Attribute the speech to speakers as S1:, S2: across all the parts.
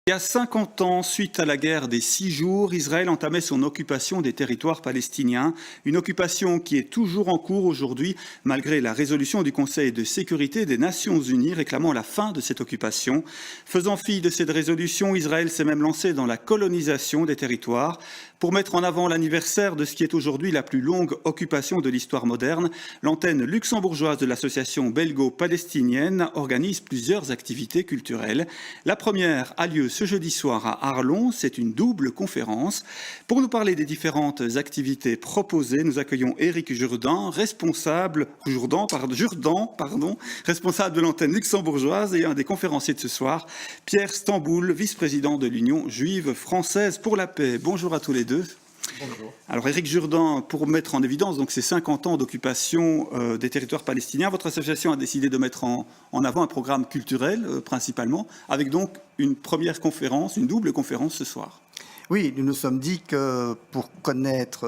S1: Il y a 50 ans, suite à la guerre des 6 jours, Israël entamait son occupation des territoires palestiniens, une occupation qui est toujours en cours aujourd'hui, malgré la résolution du Conseil de sécurité des Nations Unies réclamant la fin de cette occupation. Faisant fi de cette résolution, Israël s'est même lancé dans la colonisation des territoires. Pour mettre en avant l'anniversaire de ce qui est aujourd'hui la plus longue occupation de l'histoire moderne, l'antenne luxembourgeoise de l'association belgo-palestinienne organise plusieurs activités culturelles. La première a lieu ce jeudi soir à Arlon, c'est une double conférence. Pour nous parler des différentes activités proposées, nous accueillons Éric Jourdan, responsable de l'antenne luxembourgeoise, et un des conférenciers de ce soir, Pierre Stamboul, vice-président de l'Union juive française pour la paix. Bonjour à tous les deux.
S2: Bonjour.
S1: Alors Éric Jourdan, pour mettre en évidence donc, ces 50 ans d'occupation des territoires palestiniens, votre association a décidé de mettre en avant un programme culturel principalement, avec donc une première conférence, une double conférence ce soir.
S2: Oui, nous nous sommes dit que pour connaître,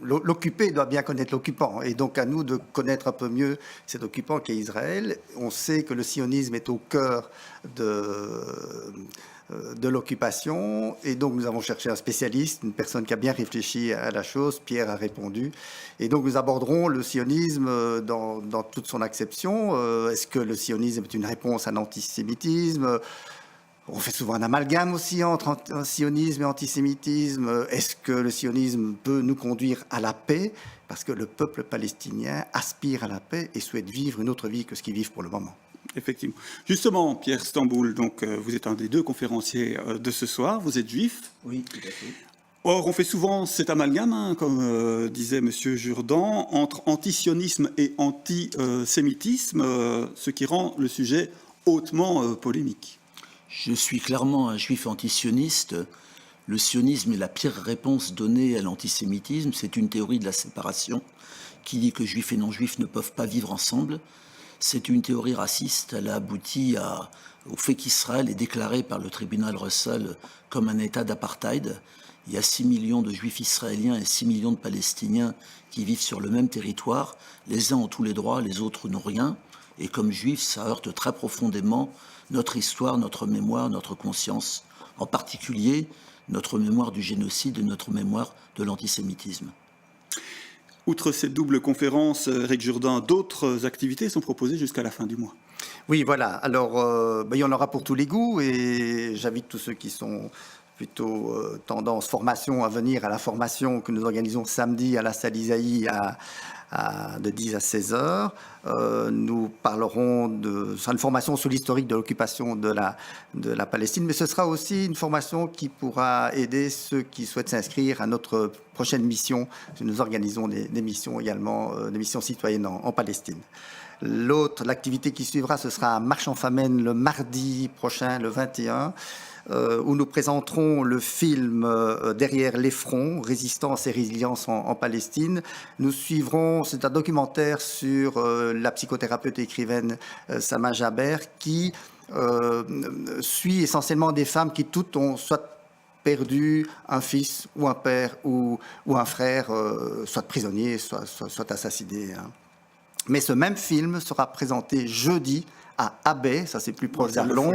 S2: l'occupé doit bien connaître l'occupant. Et donc à nous de connaître un peu mieux cet occupant qui est Israël. On sait que le sionisme est au cœur de l'occupation, et donc nous avons cherché un spécialiste, une personne qui a bien réfléchi à la chose. Pierre a répondu, et donc nous aborderons le sionisme dans toute son acception. Est-ce que le sionisme est une réponse à l'antisémitisme? On fait souvent un amalgame aussi entre sionisme et antisémitisme. Est-ce que le sionisme peut nous conduire à la paix? Parce que le peuple palestinien aspire à la paix et souhaite vivre une autre vie que ce qu'ils vivent pour le moment.
S1: Effectivement. Justement, Pierre Stamboul, donc, vous êtes un des deux conférenciers de ce soir, vous êtes juif.
S2: Oui, tout à fait.
S1: Or, on fait souvent cet amalgame, comme disait M. Jourdan, entre antisionisme et antisémitisme, ce qui rend le sujet hautement polémique.
S3: Je suis clairement un juif antisioniste. Le sionisme est la pire réponse donnée à l'antisémitisme. C'est une théorie de la séparation qui dit que juifs et non-juifs ne peuvent pas vivre ensemble. C'est une théorie raciste. Elle a abouti au fait qu'Israël est déclaré par le tribunal Russell comme un État d'apartheid. Il y a 6 millions de juifs israéliens et 6 millions de Palestiniens qui vivent sur le même territoire. Les uns ont tous les droits, les autres n'ont rien. Et comme juifs, ça heurte très profondément notre histoire, notre mémoire, notre conscience. En particulier, notre mémoire du génocide et notre mémoire de l'antisémitisme.
S1: Outre cette double conférence, Éric Jourdan, d'autres activités sont proposées jusqu'à la fin du mois.
S2: Oui, voilà. Alors, il y en aura pour tous les goûts, et j'invite tous ceux qui sont plutôt tendance formation à venir à la formation que nous organisons samedi à la salle Isaïe de 10 à 16 heures. Nous parlerons ce sera une formation sur l'historique de l'occupation de la Palestine, mais ce sera aussi une formation qui pourra aider ceux qui souhaitent s'inscrire à notre prochaine mission. Nous organisons des missions également, des missions citoyennes en Palestine. L'activité qui suivra, ce sera un marche en Famenne le mardi prochain, le 21, où nous présenterons le film Derrière les fronts, Résistance et résilience en Palestine. Nous suivrons, c'est un documentaire sur la psychothérapeute et écrivaine Sama Jaber, qui suit essentiellement des femmes qui toutes ont soit perdu un fils ou un père ou un frère, soit prisonnier, soit assassiné. Mais ce même film sera présenté jeudi à Abbé, ça c'est plus proche d'Arlon,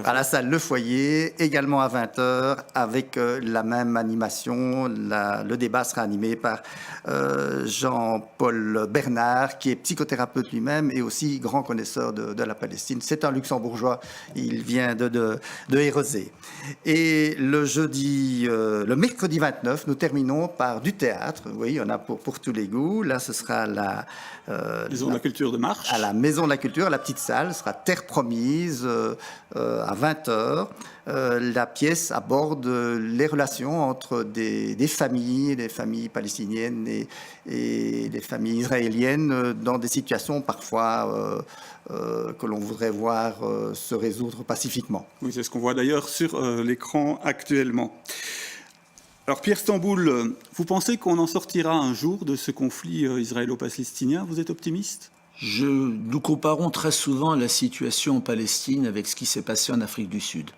S2: à la salle Le Foyer, également à 20h, avec la même animation. Le débat sera animé par Jean-Paul Bernard, qui est psychothérapeute lui-même et aussi grand connaisseur de la Palestine. C'est un luxembourgeois, il vient de Érezé. Et le mercredi 29, nous terminons par du théâtre. Oui, il y en a pour tous les goûts. Là, ce sera
S1: Maison de la Culture de Marche.
S2: À la Maison de la Culture, la petite salle, sera Terre Promise à 20h. La pièce aborde les relations entre des familles palestiniennes et des familles israéliennes dans des situations parfois que l'on voudrait voir se résoudre pacifiquement.
S1: Oui, c'est ce qu'on voit d'ailleurs sur l'écran actuellement. Alors Pierre Stamboul, vous pensez qu'on en sortira un jour de ce conflit israélo-palestinien? Vous êtes optimiste?
S3: Nous comparons très souvent la situation en Palestine avec ce qui s'est passé en Afrique du Sud.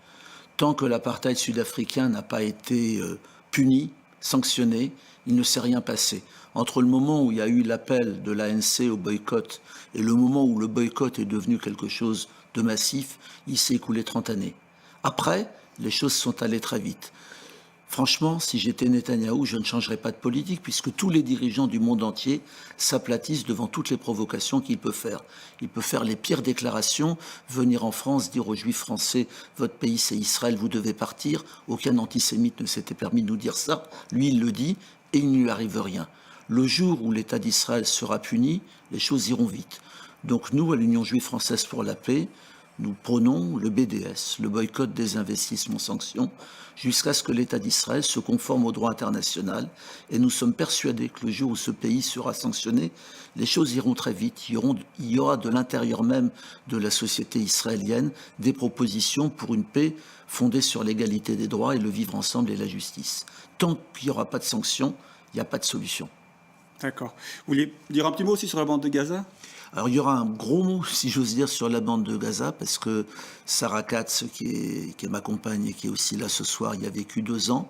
S3: Tant que l'apartheid sud-africain n'a pas été puni, sanctionné, il ne s'est rien passé. Entre le moment où il y a eu l'appel de l'ANC au boycott et le moment où le boycott est devenu quelque chose de massif, il s'est écoulé 30 années. Après, les choses sont allées très vite. Franchement, si j'étais Netanyahou, je ne changerais pas de politique, puisque tous les dirigeants du monde entier s'aplatissent devant toutes les provocations qu'il peut faire. Il peut faire les pires déclarations, venir en France, dire aux Juifs français, votre pays c'est Israël, vous devez partir. Aucun antisémite ne s'était permis de nous dire ça. Lui, il le dit, et il ne lui arrive rien. Le jour où l'État d'Israël sera puni, les choses iront vite. Donc nous, à l'Union juive française pour la paix, nous prônons le BDS, le boycott des investissements sanctions, jusqu'à ce que l'État d'Israël se conforme au droit international. Et nous sommes persuadés que le jour où ce pays sera sanctionné, les choses iront très vite. Il y aura de l'intérieur même de la société israélienne des propositions pour une paix fondée sur l'égalité des droits et le vivre ensemble et la justice. Tant qu'il n'y aura pas de sanctions, il n'y a pas de solution.
S1: D'accord. Vous vouliez dire un petit mot aussi sur la bande de Gaza ?
S3: Alors il y aura un gros mot, si j'ose dire, sur la bande de Gaza, parce que Sarah Katz, qui est ma compagne et qui est aussi là ce soir, y a vécu 2 ans.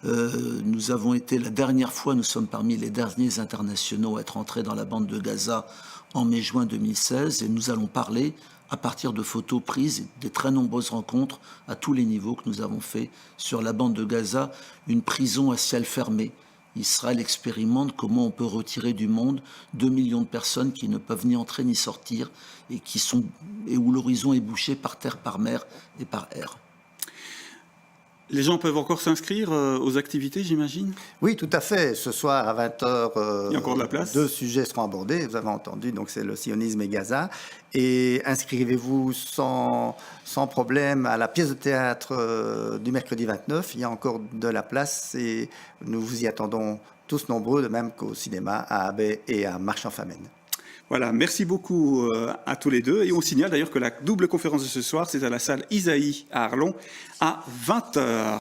S3: Nous avons été, la dernière fois, nous sommes parmi les derniers internationaux à être entrés dans la bande de Gaza en mai-juin 2016, et nous allons parler à partir de photos prises et des très nombreuses rencontres à tous les niveaux que nous avons fait sur la bande de Gaza, une prison à ciel fermé. Israël expérimente comment on peut retirer du monde 2 millions de personnes qui ne peuvent ni entrer ni sortir et où l'horizon est bouché par terre, par mer et par air.
S1: Les gens peuvent encore s'inscrire aux activités, j'imagine ?
S2: Oui, tout à fait. Ce soir à 20h,
S1: il y a encore de la place.
S2: 2 sujets seront abordés. Vous avez entendu, donc c'est le sionisme et Gaza. Et inscrivez-vous sans problème à la pièce de théâtre du mercredi 29. Il y a encore de la place et nous vous y attendons tous nombreux, de même qu'au cinéma à Abbé et à Marchand-Famenne.
S1: Voilà, merci beaucoup à tous les deux. Et on signale d'ailleurs que la double conférence de ce soir, c'est à la salle Isaïe à Arlon à 20h.